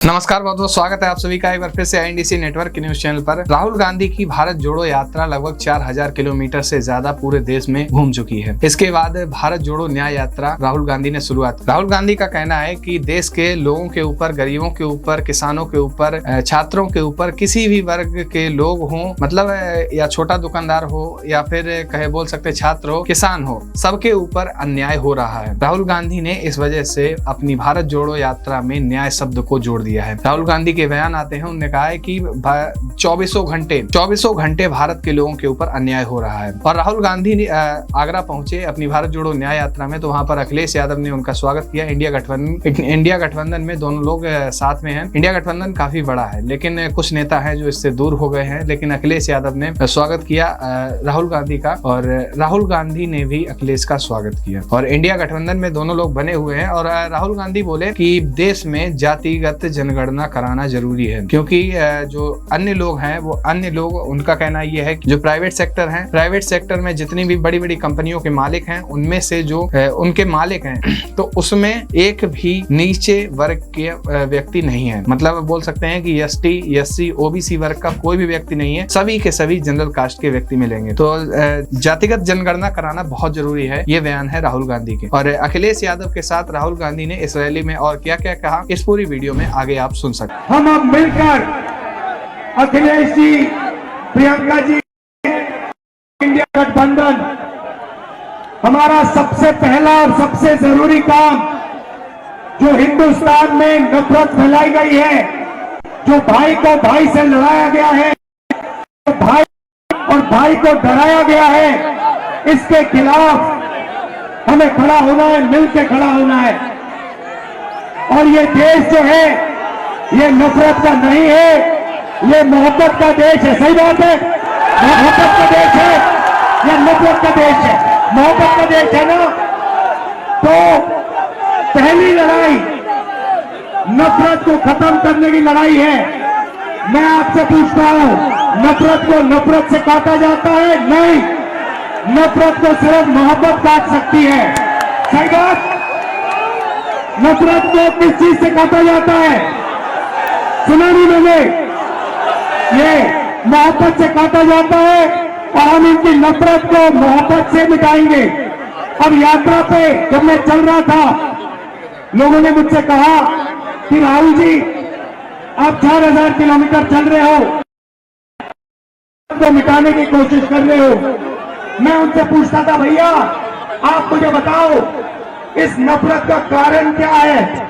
नमस्कार, बहुत बहुत स्वागत है आप सभी का एक बार फिर से आईएनडीसी नेटवर्क न्यूज चैनल पर। राहुल गांधी की भारत जोड़ो यात्रा लगभग 4000 किलोमीटर से ज्यादा पूरे देश में घूम चुकी है। इसके बाद भारत जोड़ो न्याय यात्रा राहुल गांधी ने शुरुआत। राहुल गांधी का कहना है कि देश के लोगों के ऊपर, गरीबों के ऊपर, किसानों के ऊपर, छात्रों के ऊपर, किसी भी वर्ग के लोग हों, मतलब या छोटा दुकानदार हो या फिर कहे बोल सकते छात्र हो, किसान हो, सबके ऊपर अन्याय हो रहा है। राहुल गांधी ने इस वजह से अपनी भारत जोड़ो यात्रा में न्याय शब्द को जोड़ दिया है। राहुल गांधी के बयान आते हैं, उन्होंने कहा है कि 2400 घंटे भारत के लोगों के ऊपर अन्याय हो रहा है। और राहुल गांधी आगरा पहुंचे अपनी भारत जोड़ो न्याय यात्रा में, तो वहां पर अखिलेश यादव ने उनका स्वागत किया। इंडिया गठबंधन में दोनों लोग साथ में हैं। इंडिया गठबंधन काफी बड़ा है, लेकिन कुछ नेता हैं जो इससे दूर हो गए हैं, लेकिन अखिलेश यादव ने स्वागत किया राहुल गांधी का, और राहुल गांधी ने भी अखिलेश का स्वागत किया। और इंडिया गठबंधन में दोनों लोग बने हुए हैं। और राहुल गांधी बोले कि देश में जातिगत जनगणना कराना जरूरी है, क्योंकि जो अन्य लोग हैं, वो अन्य लोग, उनका कहना यह है कि जो प्राइवेट सेक्टर है, प्राइवेट सेक्टर में जितनी भी बड़ी बड़ी कंपनियों के मालिक हैं, उनमें से जो उनके मालिक हैं, तो उसमें एक भी नीचे वर्ग के व्यक्ति नहीं है। मतलब बोल सकते हैं कि एसटी, एससी, ओबीसी वर्ग का कोई भी व्यक्ति नहीं है, सभी के सभी जनरल कास्ट के व्यक्ति मिलेंगे। तो जातिगत जनगणना कराना बहुत जरूरी है, ये बयान है राहुल गांधी के। और अखिलेश यादव के साथ राहुल गांधी ने इस रैली में और क्या क्या कहा, इस पूरी वीडियो में आगे आप सुन सकते हैं। हम अब मिलकर अखिलेश जी, प्रियंका जी, इंडिया गठबंधन, हमारा सबसे पहला और सबसे जरूरी काम, जो हिंदुस्तान में नफरत फैलाई गई है, जो भाई को भाई से लड़ाया गया है, जो भाई और भाई को डराया गया है, इसके खिलाफ हमें खड़ा होना है, मिलकर खड़ा होना है। और ये देश जो है, ये नफरत का नहीं है, ये मोहब्बत का देश है। सही बात है, मोहब्बत का देश है, ये नफरत का देश है। मोहब्बत का देश है ना। तो पहली लड़ाई नफरत को खत्म करने की लड़ाई है। मैं आपसे पूछता हूं, नफरत को नफरत से काटा जाता है? नहीं, नफरत को सिर्फ मोहब्बत काट सकती है। सही बात। नफरत को किस चीज से काटा जाता है? सुना नहीं मैंने? ये मोहब्बत से काटा जाता है, और हम इनकी नफरत को मोहब्बत से मिटाएंगे। अब यात्रा पे जब मैं चल रहा था, लोगों ने मुझसे कहा कि राहुल जी, आप 4000 किलोमीटर चल रहे हो, तो मिटाने की कोशिश कर रहे हो। मैं उनसे पूछता था, भैया आप मुझे बताओ इस नफरत का कारण क्या है?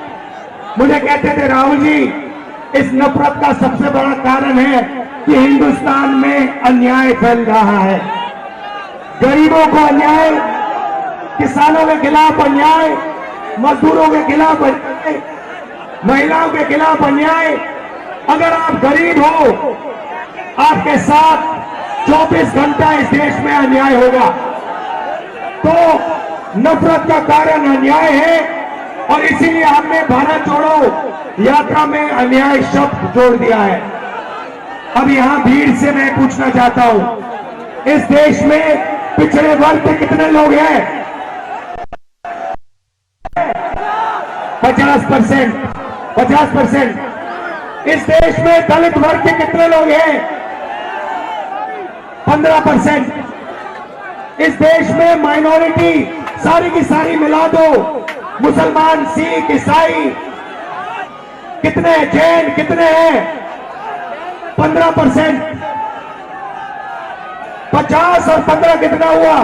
मुझे कहते थे, राहुल जी, इस नफरत का सबसे बड़ा कारण है कि हिंदुस्तान में अन्याय फैल रहा है। गरीबों को अन्याय, किसानों के खिलाफ अन्याय, मजदूरों के खिलाफ अन्याय, महिलाओं के खिलाफ अन्याय। अगर आप गरीब हो, आपके साथ 24 घंटा इस देश में अन्याय होगा। तो नफरत का कारण अन्याय है, और इसीलिए हमने भारत जोड़ो यात्रा में अन्याय शब्द जोड़ दिया है। अब यहां भीड़ से मैं पूछना चाहता हूं, इस देश में पिछड़े वर्ग के कितने लोग हैं? 50%। 50%। इस देश में दलित वर्ग के कितने लोग हैं? 15%। इस देश में माइनॉरिटी सारी की सारी मिला दो, मुसलमान, सिख, ईसाई कितने, जैन कितने हैं? 15%। 50 और 15 कितना हुआ?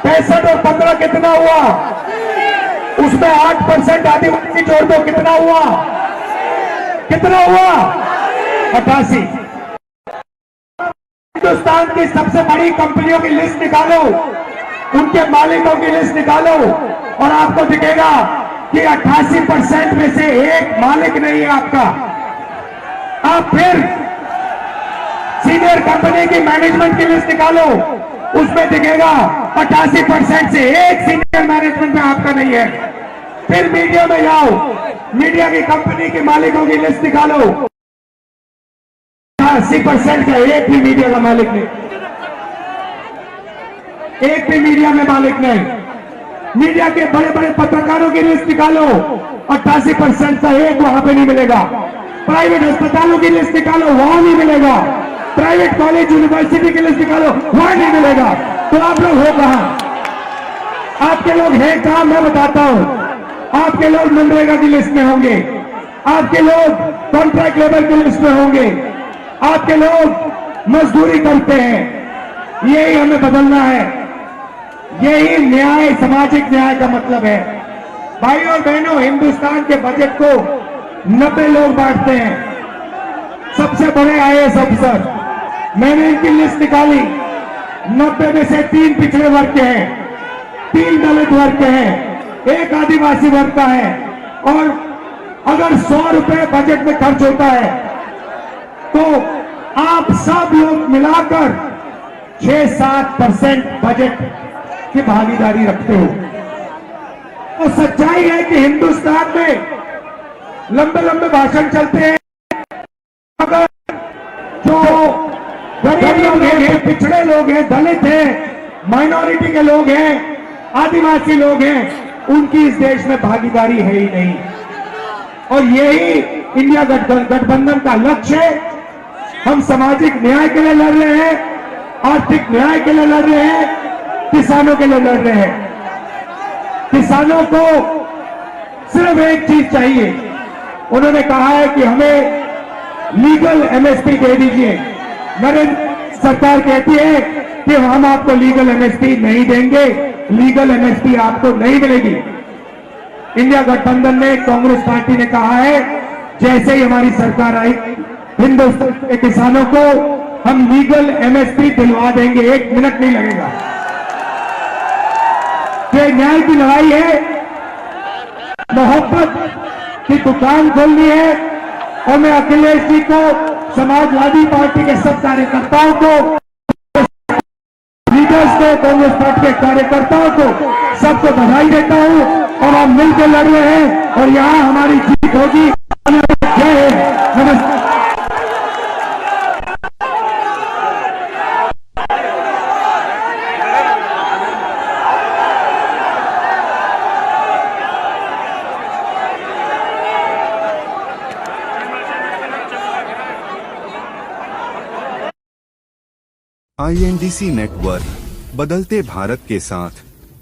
65 और 15 कितना हुआ? उसमें 8% आदिवासी जोड़ दो, कितना हुआ? कितना हुआ? 88। हिंदुस्तान की सबसे बड़ी कंपनियों की लिस्ट निकालो, उनके मालिकों की लिस्ट निकालो, और आपको दिखेगा कि 88% में से एक मालिक नहीं है आपका। आप फिर सीनियर कंपनी की मैनेजमेंट की लिस्ट निकालो, उसमें दिखेगा 88% से एक सीनियर मैनेजमेंट में आपका नहीं है। फिर मीडिया में जाओ, मीडिया की कंपनी के मालिकों की लिस्ट निकालो, 80% का एक भी मीडिया का मालिक नहीं, एक भी मीडिया में मालिक नहीं। मीडिया के बड़े बड़े पत्रकारों की लिस्ट निकालो, 88% का एक वहां पे नहीं मिलेगा। प्राइवेट अस्पतालों की लिस्ट निकालो, वहां नहीं मिलेगा। प्राइवेट कॉलेज यूनिवर्सिटी की लिस्ट निकालो, वहां नहीं मिलेगा। तो आप लोग हो कहां? आपके लोग हैं कहां? मैं बताता हूं। आपके लोग मनरेगा की लिस्ट में होंगे, आपके लोग कॉन्ट्रैक्ट लेबर की लिस्ट में होंगे, आपके लोग मजदूरी करते हैं। यही हमें बदलना है। यही न्याय, सामाजिक न्याय का मतलब है। भाइयों और बहनों, हिंदुस्तान के बजट को 90 लोग बांटते हैं। सबसे बड़े आईएएस अफसर, मैंने इनकी लिस्ट निकाली। 90 में से 3 पिछड़े वर्ग के हैं, 3 दलित वर्ग के हैं, 1 आदिवासी वर्ग का है। और अगर 100 रुपए बजट में खर्च होता है तो आप सब लोग मिलाकर 6-7% बजट की भागीदारी रखते हो। तो सच्चाई है कि हिंदुस्तान में लंबे लंबे भाषण चलते हैं, अगर जो गरीब लोग हैं, पिछड़े लोग हैं, दलित हैं, माइनॉरिटी के लोग हैं, आदिवासी लोग हैं, उनकी इस देश में भागीदारी है ही नहीं। और यही इंडिया गठबंधन का लक्ष्य है। हम सामाजिक न्याय के लिए लड़ रहे हैं, आर्थिक न्याय के लिए लड़ रहे हैं, किसानों के लिए लड़ रहे हैं। किसानों को सिर्फ एक चीज चाहिए। उन्होंने कहा है कि हमें लीगल एमएसपी दे दीजिए। नरेंद्र सरकार कहती है कि हम आपको लीगल एमएसपी नहीं देंगे, लीगल एमएसपी आपको नहीं मिलेगी। इंडिया गठबंधन ने, कांग्रेस पार्टी ने कहा है, जैसे ही हमारी सरकार आई, हिंदुस्तान के किसानों को हम लीगल एमएसपी दिलवा देंगे, 1 मिनट नहीं लगेगा। ये न्याय की लड़ाई है, मोहब्बत की दुकान खोलनी है। और मैं अखिलेश जी को, समाजवादी पार्टी के सब कार्यकर्ताओं को, लीडर्स को, कांग्रेस पार्टी के कार्यकर्ताओं को, सबको बधाई देता हूं। और हम मिलकर लड़ रहे हैं और यहां हमारी जीत होगी। जय हिंद, नमस्कार। INDC नेटवर्क, बदलते भारत के साथ।